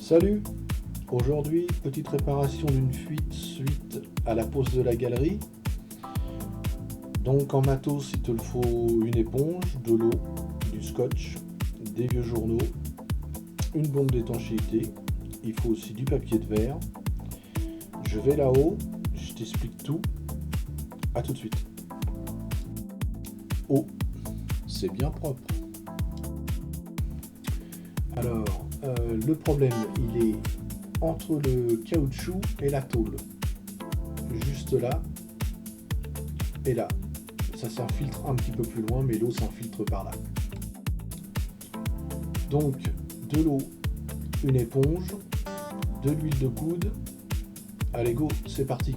Salut! Aujourd'hui, petite réparation d'une fuite suite à la pose de la galerie. Donc en matos, il te le faut une éponge, de l'eau, du scotch, des vieux journaux, une bombe d'étanchéité. Il faut aussi du papier de verre. Je vais là-haut, je t'explique tout. A tout de suite. Oh, c'est bien propre. Alors, le problème, il est entre le caoutchouc et la tôle. Juste là et là. Ça s'infiltre un petit peu plus loin, mais l'eau s'infiltre par là. Donc, de l'eau, une éponge, de l'huile de coude. Allez go, c'est parti.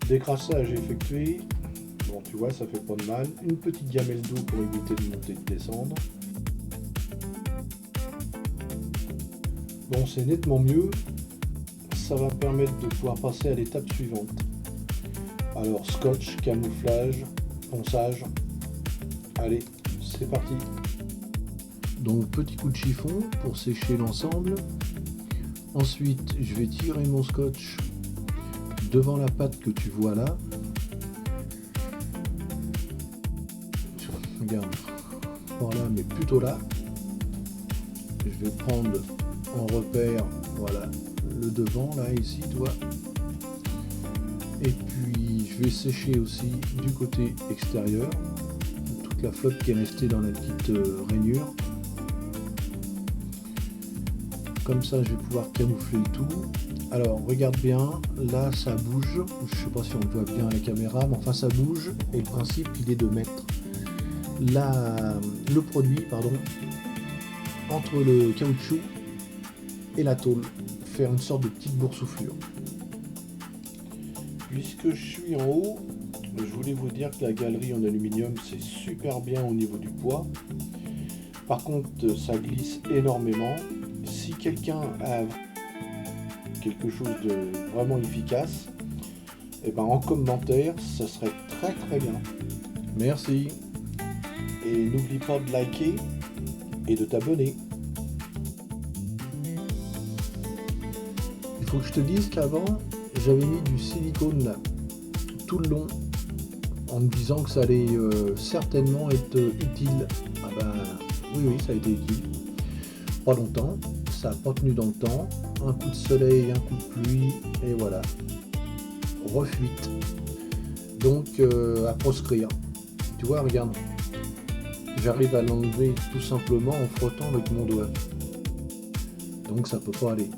Décrassage effectué. Bon, tu vois, ça fait pas de mal. Une petite gamelle d'eau pour éviter de monter et de descendre. Bon, c'est nettement mieux. Ça va me permettre de pouvoir passer à l'étape suivante. Alors, scotch, camouflage, ponçage. Allez, c'est parti. Donc, petit coup de chiffon pour sécher l'ensemble. Ensuite, je vais tirer mon scotch devant la pâte que tu vois là. Regarde, voilà, mais plutôt là. Je vais prendre en repère, voilà, le devant, là, ici, tu vois. Et puis, je vais sécher aussi du côté extérieur, toute la flotte qui est restée dans la petite rainure. Comme ça, je vais pouvoir camoufler le tout. Alors, regarde bien, là, ça bouge. Je sais pas si on le voit bien à la caméra, mais enfin, ça bouge. Et le principe, il est de mettre le produit, entre le caoutchouc et la tôle. Faire une sorte de petite boursouflure. Puisque je suis en haut, je voulais vous dire que la galerie en aluminium, c'est super bien au niveau du poids. Par contre, ça glisse énormément. Si quelqu'un a quelque chose de vraiment efficace, et ben en commentaire, ça serait très bien. Merci. Et n'oublie pas de liker et de t'abonner. Il faut que je te dise qu'avant, j'avais mis du silicone là, tout le long, en me disant que ça allait certainement être utile. Ah ben oui, ça a été utile. Pas longtemps, ça n'a pas tenu dans le temps. Un coup de soleil, un coup de pluie, et voilà. Refuite. Donc à proscrire. Tu vois, regarde. J'arrive à l'enlever tout simplement en frottant avec mon doigt. Donc ça peut pas aller.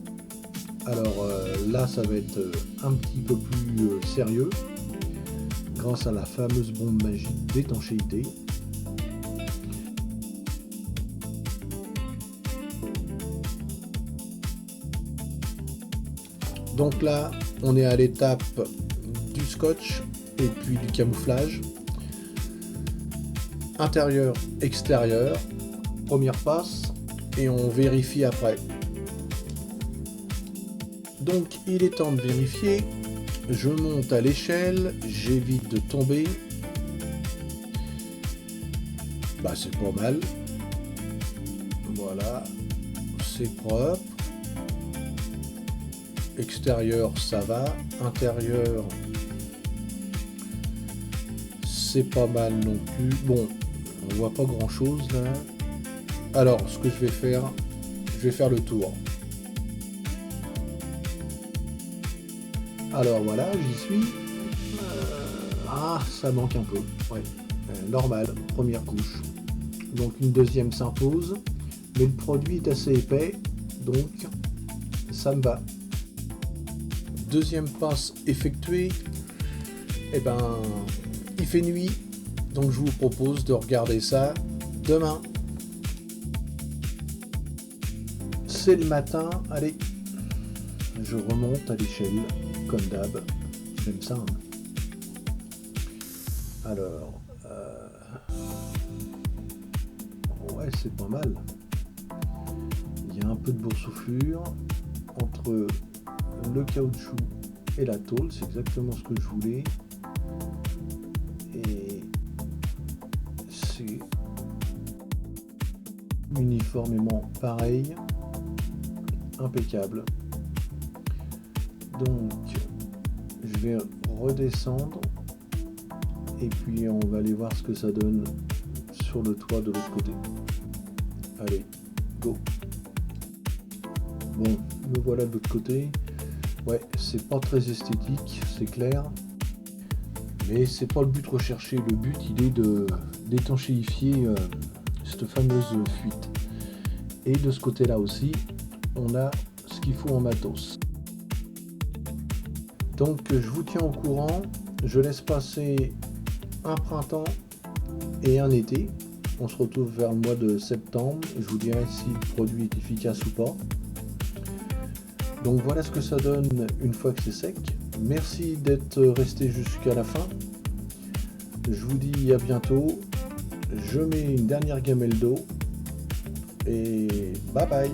Alors là, ça va être un petit peu plus sérieux. Grâce à la fameuse bombe magique d'étanchéité. Donc là, on est à l'étape du scotch et puis du camouflage. Intérieur, extérieur, première passe, et on vérifie après. Donc il est temps de vérifier. Je monte à l'échelle, j'évite de tomber. Bah c'est pas mal. Voilà, c'est propre. Extérieur, ça va. Intérieur, c'est pas mal non plus. Bon, on voit pas grand chose là. Alors, ce que je vais faire le tour. Alors voilà, j'y suis. Ah, ça manque un peu. Ouais, normal, première couche. Donc une deuxième s'impose, mais le produit est assez épais, donc ça me va. Deuxième passe effectuée. Et ben, il fait nuit, donc je vous propose de regarder ça demain. C'est le matin, allez, je remonte à l'échelle, comme d'hab, j'aime ça. Hein. Alors, ouais, c'est pas mal. Il y a un peu de boursouflure entre le caoutchouc et la tôle, c'est exactement ce que je voulais. Et uniformément pareil, impeccable. Donc je vais redescendre et puis on va aller voir ce que ça donne sur le toit de l'autre côté. Allez, go. Bon, me voilà de l'autre côté. Ouais, c'est pas très esthétique, c'est clair. Mais c'est pas le but recherché. Le but, il est d'étanchéifier cette fameuse fuite. Et de ce côté-là aussi, on a ce qu'il faut en matos. Donc je vous tiens au courant. Je laisse passer un printemps et un été. On se retrouve vers le mois de septembre. Je vous dirai si le produit est efficace ou pas. Donc voilà ce que ça donne une fois que c'est sec. Merci d'être resté jusqu'à la fin. Je vous dis à bientôt. Je mets une dernière gamelle d'eau. Et bye bye.